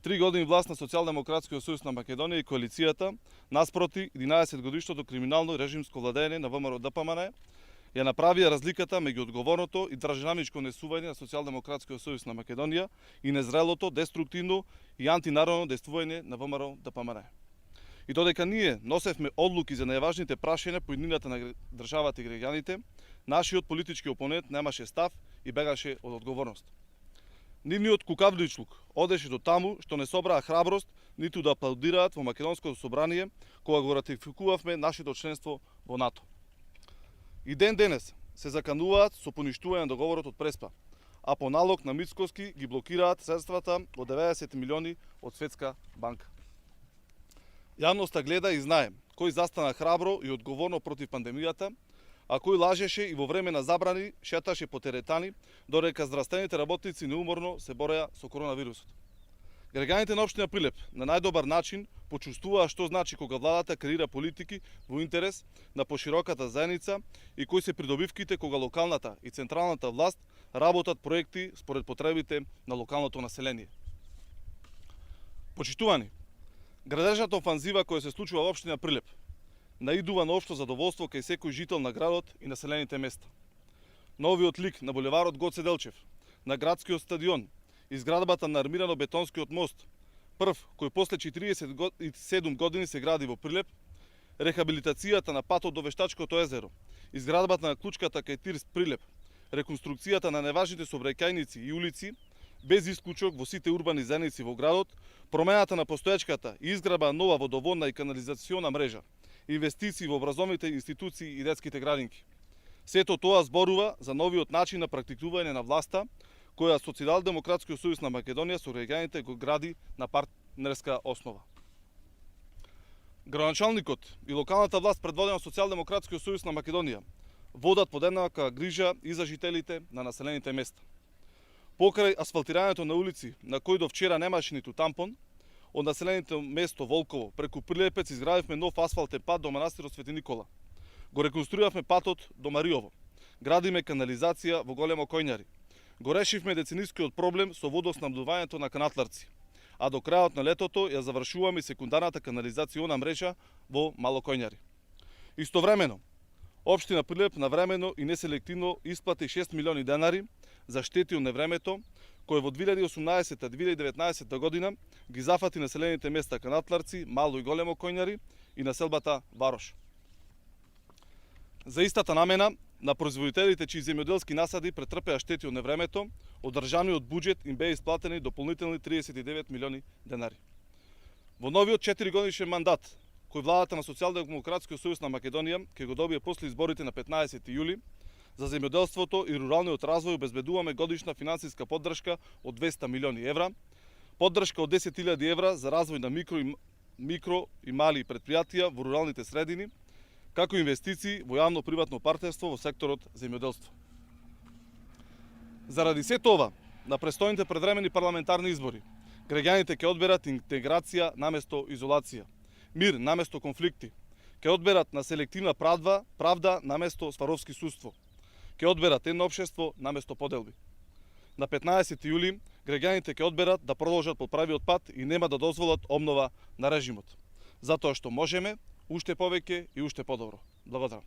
3 години власт на Социјалдемократскиот сојуз на Македонија и коалицијата наспроти 11 годишното криминално и режимско владење на ВМРО ДПМН ја направија разликата меѓу одговорното и државничко несување на Социјалдемократскиот сојуз на Македонија и незрелото, деструктивно и антинародно действување на ВМРО ДПМН. И додека ние носевме одлуки за најважните прашања по иднината на државата и граѓаните, нашиот политички опонент немаше став и бегаше од одговорност. Нивниот кукавличлук одеше до таму што не собраа храброст ниту да аплаудираат во Македонското собрание кога го ратификувавме нашето членство во НАТО. И ден денес се закануваат со поништување на договорот од Преспа, а по налог на Мицкоски ги блокираат средствата од 90 милиони од Светска банка. Јавноста гледа и знае кој застана храбро и одговорно против пандемијата, а кој лажеше и во време на забрани шеташе по теретани, додека здравствените работници неуморно се бореа со коронавирусот. Граѓаните на општина Прилеп на најдобар начин почувствуваа што значи кога владата креира политики во интерес на пошироката заедница и кои се придобивките кога локалната и централната власт работат проекти според потребите на локалното население. Почитувани, градежната офанзива која се случува во општина Прилеп наидува на општо задоволство кај секој жител на градот и населените места. Новиот лик на булеварот Гоце Делчев, на градскиот стадион, изградбата на армирано-бетонскиот мост, прв кој после 47 години се гради во Прилеп, рехабилитацијата на патот до Вештачкото езеро, изградбата на клучката кај Тирс Прилеп, реконструкцијата на неважните сообраќајници и улици, без исклучок во сите урбани заедници во градот, промената на постоечката и изградба нова водоводна и канализациона мрежа, инвестиции во образовните институции и детските градинки. Сето тоа зборува за новиот начин на практикување на власта, која Социјалдемократскиот сојуз на Македонија со граѓаните го гради на партнерска основа. Градоначалникот и локалната власт предводена од Социјалдемократскиот сојуз на Македонија водат подеднаква грижа и за жителите на населените места. Покрај асфалтирањето на улици на кои до вчера немаше ниту тампон, од населеното место Волково преку Прилепец изградивме нов асфалтен пат до манастирот Свети Никола. Го реконструиравме патот до Мариово. Градиме канализација во Големо Којњари. Го решивме деценискиот проблем со водоснабдувањето на Канатларци. А до крајот на летото ја завршуваме секундарната канализациона мрежа во Мало Којњари. Истовремено, општина Прилеп навремено и неселективно исплати 6 милиони денари за штети од невремето, кој во 2018-2019 година ги зафати населените места Канатларци, Мало и Големо Којњари и населбата Варош. За истата намена, на производителите чии земјоделски насади претрпеа штети од невремето, од државниот буџет им беа исплатени дополнителни 39 милиони денари. Во новиот 4-годишен мандат, кој владата на Социјалдемократскиот сојуз на Македонија ќе го добие после изборите на 15 јули, за земјоделството и руралниот развој обезбедуваме годишна финансиска поддршка од 200 милиони евра, поддршка од 10.000 евра за развој на микро и мали предпријатија во руралните средини, како инвестиции во јавно-приватно партнерство во секторот земјоделство. Заради се това, на престојните предвремени парламентарни избори, граѓаните ќе одберат интеграција наместо изолација, мир наместо конфликти, ќе одберат на селективна правда наместо сваровски судство, ќе одберат едно општество наместо поделби. На 15 јули граѓаните ќе одберат да продолжат по правиот пат и нема да дозволат обнова на режимот. Затоа што можеме уште повеќе и уште подобро. Благодарам.